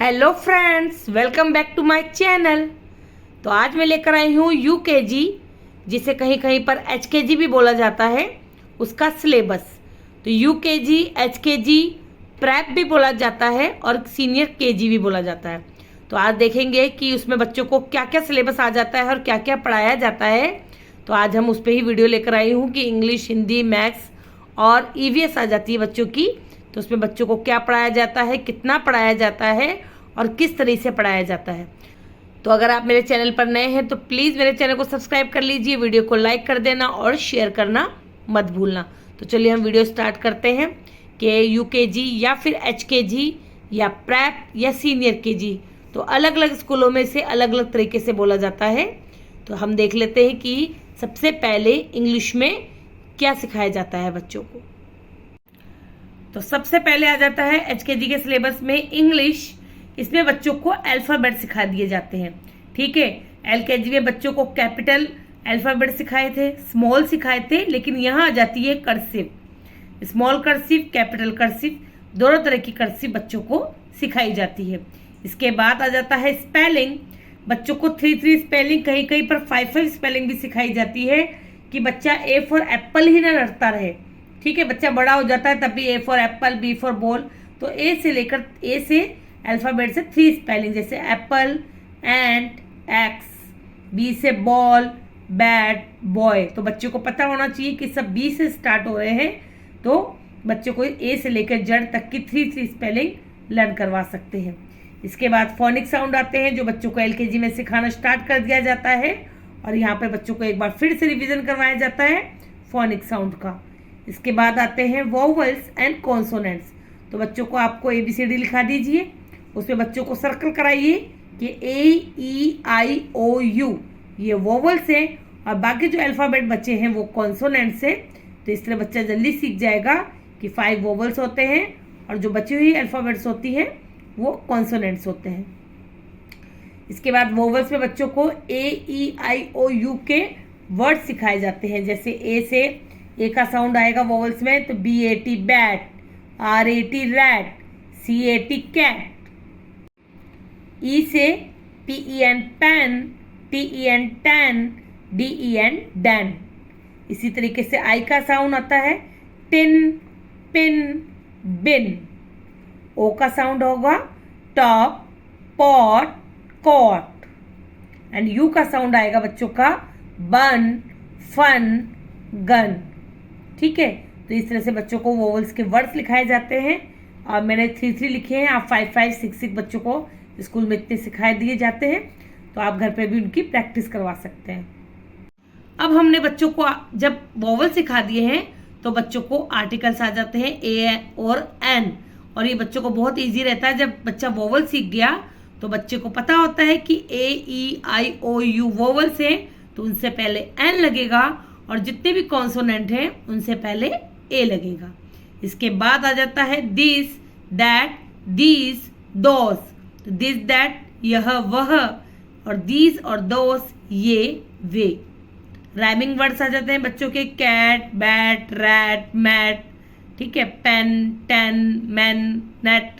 Hello friends, welcome back to my channel. तो आज मैं लेकर आई हूँ यूकेजी, जिसे कहीं कहीं पर एचकेजी भी बोला जाता है, उसका सिलेबस। तो यूकेजी, एचकेजी, प्रेप भी बोला जाता है और सीनियर केजी भी बोला जाता है। तो आज देखेंगे कि उसमें बच्चों को क्या क्या सिलेबस आ जाता है और क्या क्या पढ़ाया जाता है। तो आज हम उस पर ही वीडियो लेकर आई हूँ कि इंग्लिश, हिंदी, मैथ्स और ईवीएस आ जाती है बच्चों की। तो उसमें बच्चों को क्या पढ़ाया जाता है, कितना पढ़ाया जाता है और किस तरीके से पढ़ाया जाता है। तो अगर आप मेरे चैनल पर नए हैं तो प्लीज़ मेरे चैनल को सब्सक्राइब कर लीजिए, वीडियो को लाइक कर देना और शेयर करना मत भूलना। तो चलिए हम वीडियो स्टार्ट करते हैं कि यूकेजी या फिर एचकेजी या प्रेप या सीनियर केजी, तो अलग अलग स्कूलों में से अलग अलग तरीके से बोला जाता है। तो हम देख लेते हैं कि सबसे पहले इंग्लिश में क्या सिखाया जाता है बच्चों को। तो सबसे पहले आ जाता है एचकेजी के सिलेबस में इंग्लिश। इसमें बच्चों को अल्फ़ाबेट सिखा दिए जाते हैं। ठीक है, एलकेजी में बच्चों को कैपिटल अल्फ़ाबेट सिखाए थे, स्मॉल सिखाए थे, लेकिन यहाँ आ जाती है cursive. Small cursive, capital cursive, दोनों तरह की कर्सिव बच्चों को सिखाई जाती है। इसके बाद आ जाता है स्पेलिंग। बच्चों को 3 स्पेलिंग, कहीं कहीं पर 5 स्पेलिंग भी सिखाई जाती है कि बच्चा ए फॉर एप्पल ही ना रटता रहे। ठीक है, बच्चा बड़ा हो जाता है तब भी A for apple, B for ball. तो ए से लेकर ए से अल्फ़ाबेट से 3 स्पेलिंग, जैसे एप्पल, एंट, एक्स, बी से बॉल, बैट, बॉय। तो बच्चों को पता होना चाहिए कि सब बी से स्टार्ट हो रहे हैं। तो बच्चों को ए से लेकर जेड तक की 3 स्पेलिंग लर्न करवा सकते हैं। इसके बाद फोनिक साउंड आते हैं, जो बच्चों को एलकेजी में सिखाना स्टार्ट कर दिया जाता है और यहाँ पर बच्चों को एक बार फिर से रिविजन करवाया जाता है फोनिक साउंड का। इसके बाद आते हैं वोवल्स एंड कॉन्सोनेंट्स। तो बच्चों को आपको ABCD लिखा दीजिए, उसमें बच्चों को सर्कल कराइए कि AEIOU ये वोवल्स हैं और बाकी जो अल्फ़ाबेट बचे हैं वो कॉन्सोनेंट्स हैं। तो इस तरह बच्चा जल्दी सीख जाएगा कि 5 वोवल्स होते हैं और जो बची हुई अल्फ़ाबेट्स होती हैं वो कॉन्सोनेंट्स होते हैं। इसके बाद वोवल्स में बच्चों को AEIOU के वर्ड सिखाए जाते हैं। जैसे ए से ए का साउंड आएगा वोवल्स में, तो BAT bat, RAT rat, CAT cat. E से PEN pen, TEN ten, DEN den. इसी तरीके से आई का साउंड आता है टिन, पिन, बिन। ओ का साउंड होगा top, pot, cot. And U का साउंड आएगा बच्चों का बन, फन, गन। ठीक है, तो इस तरह से बच्चों को वोवल्स के वर्ड्स लिखाए जाते हैं और मैंने 3 लिखे हैं। आप 5 6 बच्चों को स्कूल में इतने सिखाए दिए जाते हैं, तो आप घर पे भी उनकी प्रैक्टिस करवा सकते हैं। अब हमने बच्चों को जब वोवल सिखा दिए हैं तो बच्चों को आर्टिकल्स आ जाते हैं ए और एन, और ये बच्चों को बहुत इजी रहता है। जब बच्चा वोवल सीख गया तो बच्चे को पता होता है कि AEIOU वोवल्स हैं तो उनसे पहले एन लगेगा और जितने भी कॉन्सोनेंट हैं उनसे पहले ए लगेगा। इसके बाद आ जाता है दिस, दैट, दीज, दोस। तो दिस, दैट यह वह, और दीज और दोस ये वे। राइमिंग वर्ड्स आ जाते हैं बच्चों के कैट, बैट, रैट, मैट। ठीक है, पेन, टेन, मैन, नेट।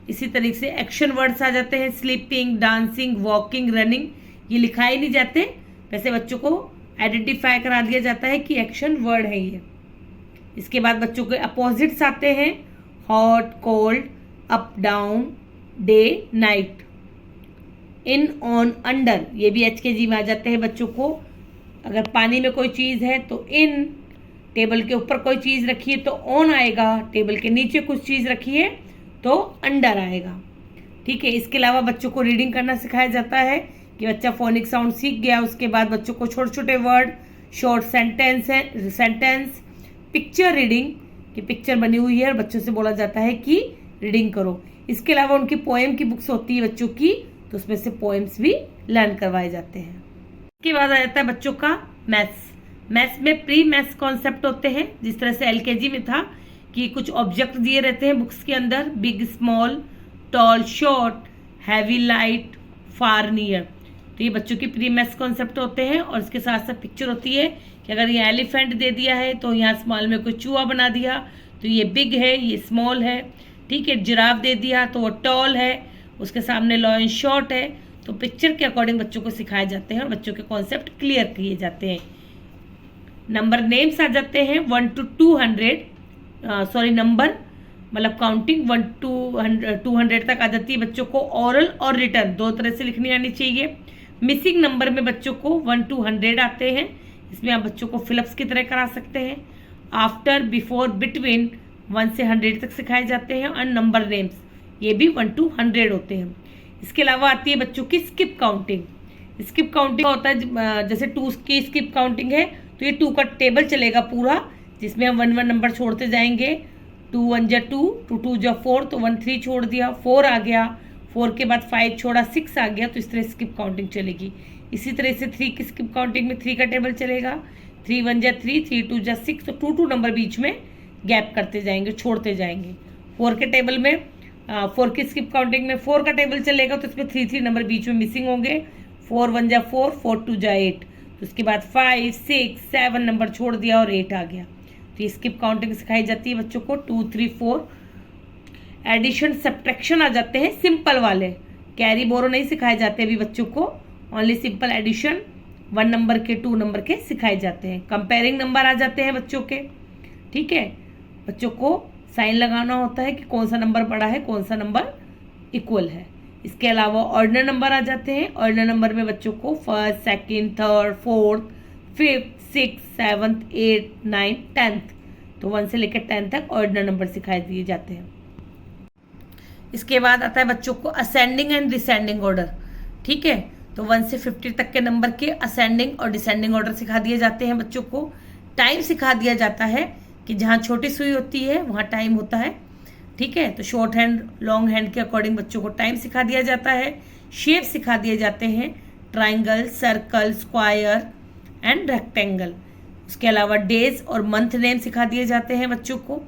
इसी तरीके से एक्शन वर्ड्स आ जाते हैं स्लीपिंग, डांसिंग, वॉकिंग, रनिंग। ये लिखाए नहीं जाते, वैसे बच्चों को आइडेंटिफाई करा दिया जाता है कि एक्शन वर्ड है ये। इसके बाद बच्चों के अपोजिट्स आते हैं hot, cold, up, down, day, night, in, on, under. ये भी एचकेजी में आ जाते हैं बच्चों को। अगर पानी में कोई चीज़ है तो इन, टेबल के ऊपर कोई चीज़ रखिए तो ऑन आएगा, टेबल के नीचे कुछ चीज़ रखिए तो अंडर आएगा। ठीक है, इसके अलावा बच्चों को रीडिंग करना सिखाया जाता है कि बच्चा फोनिक साउंड सीख गया, उसके बाद बच्चों को छोटे छोटे word, short sentence, picture reading की पिक्चर बनी हुई है और बच्चों से बोला जाता है कि रीडिंग करो। इसके अलावा उनकी पोएम की बुक्स होती है बच्चों की, तो उसमें से पोएम्स भी लर्न करवाए जाते हैं। इसके बाद आ जाता है बच्चों का मैथ्स। मैथ्स में प्री मैथ्स कॉन्सेप्ट होते हैं, जिस तरह से एलकेजी में था कि कुछ ऑब्जेक्ट दिए रहते हैं बुक्स के अंदर, big, small, tall, short, heavy, light, far, near. तो ये बच्चों की प्री मैथ्स कॉन्सेप्ट होते हैं और इसके साथ साथ पिक्चर होती है कि अगर ये एलिफेंट दे दिया है तो यहाँ स्मॉल में कोई चूहा बना दिया तो ये बिग है, ये स्मॉल है। ठीक है, जिराफ दे दिया तो वो टॉल है, उसके सामने लॉ एंड शॉर्ट है, तो पिक्चर के अकॉर्डिंग बच्चों को सिखाए जाते हैं और बच्चों के कॉन्सेप्ट क्लियर किए जाते हैं। नंबर नेम्स आ जाते हैं 1 to 200, सॉरी नंबर मतलब काउंटिंग 1 to 200 तक आ जाती है बच्चों को। ओरल और रिटर्न दो तरह से लिखनी आनी चाहिए। मिसिंग नंबर में बच्चों को 1 to 100 आते हैं, इसमें आप बच्चों को फिलअप्स की तरह करा सकते हैं। आफ्टर, बिफोर, बिटवीन 1 से 100 तक सिखाए जाते हैं। और नंबर नेम्स ये भी 1 to 100 होते हैं। इसके अलावा आती है बच्चों की स्किप काउंटिंग। स्किप काउंटिंग होता है जैसे 2 की स्किप काउंटिंग है तो ये 2 का टेबल चलेगा पूरा, जिसमें हम 1 1 नंबर छोड़ते जाएंगे। 2 1 जा 2, 2 2 जा 4, तो 1 3 छोड़ दिया, 4 आ गया, 4 के बाद 5 छोड़ा, 6 आ गया, तो इस तरह स्किप काउंटिंग चलेगी। इसी तरह से 3 की स्किप काउंटिंग में 3 का टेबल चलेगा। 3 1 जा 3, 3 2 जा 6, तो 2 2 नंबर बीच में गैप करते जाएंगे, छोड़ते जाएंगे। 4 के टेबल में 4 की स्किप काउंटिंग में 4 का टेबल चलेगा, तो इसमें 3 3 नंबर बीच में मिसिंग होंगे। 4 1 जा 4, 4 2 जा 8, तो उसके बाद 5 6 7 नंबर छोड़ दिया और 8 आ गया। तो ये स्किप काउंटिंग सिखाई जाती है बच्चों को। 2 3 4 एडिशन सब्ट्रैक्शन आ जाते हैं सिंपल वाले, कैरी बोरो नहीं सिखाए जाते अभी बच्चों को, ओनली सिंपल एडिशन 1 नंबर के 2 नंबर के सिखाए जाते हैं। कंपेयरिंग नंबर आ जाते हैं बच्चों के, ठीक है। बच्चों को साइन लगाना होता है कि कौन सा नंबर बड़ा है, कौन सा नंबर इक्वल है। इसके अलावा ऑर्डिनल नंबर आ जाते हैं। ऑर्डिनल नंबर में बच्चों को 1st, 2nd, 3rd, 4th, 5th, 6th, 7th, 8th, 9th, 10th, तो 1 से लेकर 10 तक ऑर्डिनल नंबर सिखाए दिए जाते हैं। इसके बाद आता है बच्चों को असेंडिंग एंड डिसेंडिंग ऑर्डर, ठीक है। तो 1 से 50 तक के नंबर के असेंडिंग और डिसेंडिंग ऑर्डर सिखा दिए जाते हैं बच्चों को। टाइम सिखा दिया जाता है कि जहाँ छोटी सुई होती है वहाँ टाइम होता है, ठीक है। तो शॉर्ट हैंड लॉन्ग हैंड के अकॉर्डिंग बच्चों को टाइम सिखा दिया जाता है। शेप सिखा दिए जाते हैं, triangle, circle, square and rectangle. उसके अलावा डेज और मंथ नेम सिखा दिए जाते हैं बच्चों को,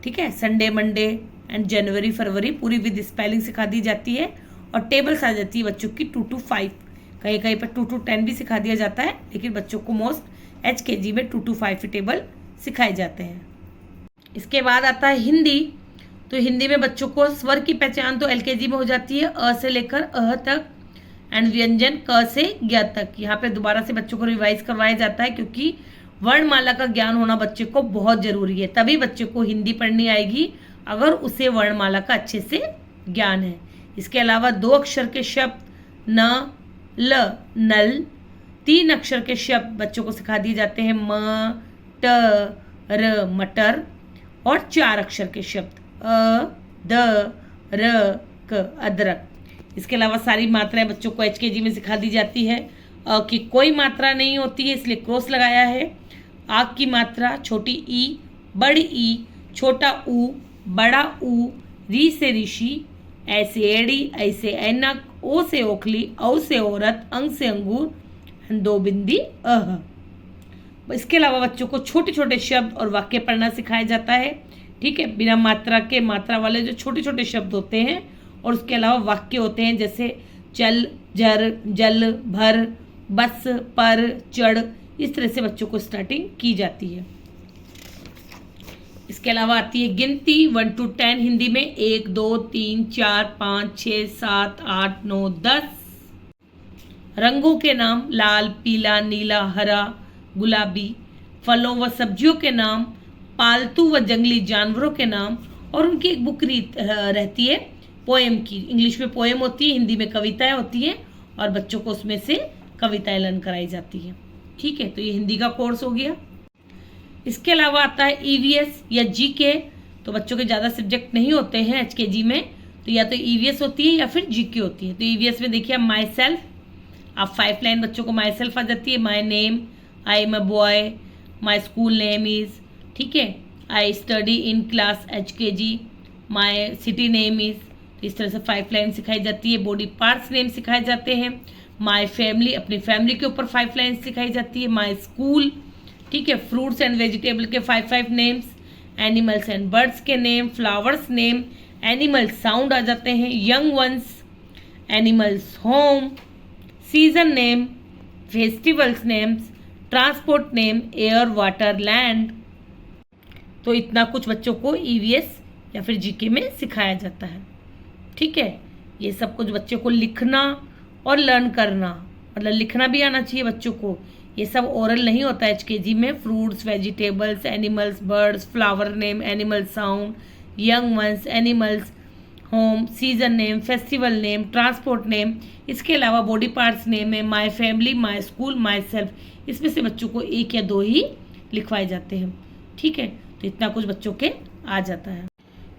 ठीक है। संडे, मंडे एंड जनवरी, फरवरी पूरी विद स्पेलिंग सिखा दी जाती है। और टेबल्स आ जाती है बच्चों की 2 to 5, कहीं कहीं पर 2 to 10 भी सिखा दिया जाता है, लेकिन बच्चों को मोस्ट HKG में 2 to 5 टेबल सिखाए जाते हैं। इसके बाद आता है हिंदी। तो हिंदी में बच्चों को स्वर की पहचान तो LKG में हो जाती है, अ से लेकर अह तक, एंड व्यंजन क से ज्ञ तक। यहाँ पे दोबारा से बच्चों को रिवाइज करवाया जाता है, क्योंकि वर्णमाला का ज्ञान होना बच्चे को बहुत जरूरी है। तभी बच्चे को हिंदी पढ़नी आएगी अगर उसे वर्णमाला का अच्छे से ज्ञान है। इसके अलावा 2 अक्षर के शब्द न, ल, नल, 3 अक्षर के शब्द बच्चों को सिखा दिए जाते हैं, म, ट, र, मटर, और 4 अक्षर के शब्द अ, द, र, क, अदरक। इसके अलावा सारी मात्राएं बच्चों को HKG में सिखा दी जाती है। अ की कोई मात्रा नहीं होती है, इसलिए क्रॉस लगाया है। आग की मात्रा छोटी ई, बड़ी ई, छोटा ऊ, बड़ा ऊ, री से ऋषि, ऐसे एड़ी, ऐसे ऐनक, ओ से ओखली, औ से औरत, अंग से अंगूर, 2 बिंदी अह। इसके अलावा बच्चों को छोटे छोटे शब्द और वाक्य पढ़ना सिखाया जाता है, ठीक है। बिना मात्रा के मात्रा वाले जो छोटे छोटे शब्द होते हैं, और उसके अलावा वाक्य होते हैं जैसे चल, झर, जल, भर, बस, पर, चढ़। इस तरह से बच्चों को स्टार्टिंग की जाती है। इसके अलावा आती है गिनती 1 to 10 हिंदी में, 1 2 3 4 5 6 7 8 9 10। रंगों के नाम लाल, पीला, नीला, हरा, गुलाबी। फलों व सब्जियों के नाम, पालतू व जंगली जानवरों के नाम, और उनकी एक बुक रहती है पोएम की। इंग्लिश में पोएम होती है, हिंदी में कविताएं होती हैं, और बच्चों को उसमें से कविताएं लर्न कराई जाती हैं, ठीक है। तो ये हिंदी का कोर्स हो गया। इसके अलावा आता है EVS या GK। तो बच्चों के ज़्यादा सब्जेक्ट नहीं होते हैं HKG में, तो या तो EVS होती है या फिर GK होती है। तो EVS में देखिए माई सेल्फ, आप 5 लाइन बच्चों को माई सेल्फ आ जाती है। My name, I am a boy, my school name is, ठीक है। I study in class HKG, my city name is. तो इस तरह से 5 लाइन सिखाई जाती है। बॉडी पार्ट्स नेम सिखाए जाते हैं। माई फैमिली, अपनी फैमिली के ऊपर 5 लाइन सिखाई जाती है। माई स्कूल, ठीक है। फ्रूट्स एंड वेजिटेबल के 5 नेम्स, एनिमल्स एंड बर्ड्स के name, flowers name, animal sound आ जाते हैं, young ones, animals home, season name, festivals names, transport name, air, water, land. तो इतना कुछ बच्चों को EVS या फिर GK में सिखाया जाता है, ठीक है। ये सब कुछ बच्चे को लिखना और लर्न करना, मतलब लिखना भी आना चाहिए बच्चों को। ये सब ओरल नहीं होता है HKG में। Fruits, vegetables, animals, birds, flower name, animal sound, young ones, animals, home, season name, festival name, transport name, इसके अलावा बॉडी पार्ट्स नेम है, my family, my school, my self. इसमें से बच्चों को 1 या 2 ही लिखवाए जाते हैं। ठीक है, तो इतना कुछ बच्चों के आ जाता है।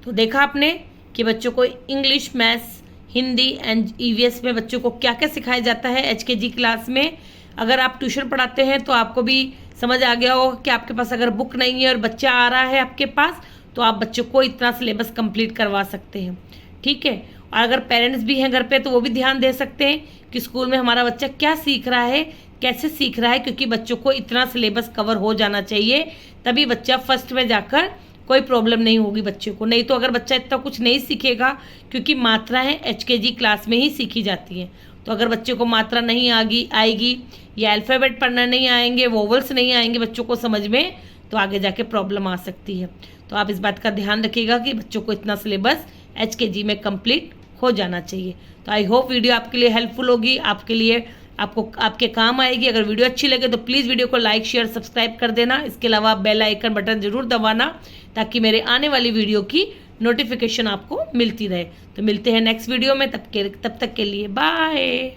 तो देखा आपने कि बच्चों को English, maths, Hindi and EVS में बच्चों को क्या क्या सिखाया जाता है HKG क्लास में। अगर आप ट्यूशन पढ़ाते हैं तो आपको भी समझ आ गया होगा कि आपके पास अगर बुक नहीं है और बच्चा आ रहा है आपके पास, तो आप बच्चों को इतना सिलेबस कंप्लीट करवा सकते हैं। ठीक है, और अगर पेरेंट्स भी हैं घर पे तो वो भी ध्यान दे सकते हैं कि स्कूल में हमारा बच्चा क्या सीख रहा है, कैसे सीख रहा है, क्योंकि बच्चों को इतना सिलेबस कवर हो जाना चाहिए, तभी बच्चा फर्स्ट में जाकर कोई प्रॉब्लम नहीं होगी बच्चे को। नहीं तो अगर बच्चा इतना कुछ नहीं सीखेगा, क्योंकि मात्राएं HKG क्लास में ही सीखी जाती हैं, तो अगर बच्चे को मात्रा नहीं आएगी या अल्फ़ाबेट पढ़ना नहीं आएंगे, वोवल्स नहीं आएंगे बच्चों को समझ में, तो आगे जाके प्रॉब्लम आ सकती है। तो आप इस बात का ध्यान रखिएगा कि बच्चों को इतना सिलेबस HKG में कंप्लीट हो जाना चाहिए। तो आई होप वीडियो आपके लिए हेल्पफुल होगी, आपके लिए आपके काम आएगी। अगर वीडियो अच्छी लगे तो प्लीज़ वीडियो को लाइक, शेयर, सब्सक्राइब कर देना। इसके अलावा बेल आइकन बटन जरूर दबाना, ताकि मेरे आने वाली वीडियो की नोटिफिकेशन आपको मिलती रहे। तो मिलते हैं नेक्स्ट वीडियो में, तब तक के लिए बाय।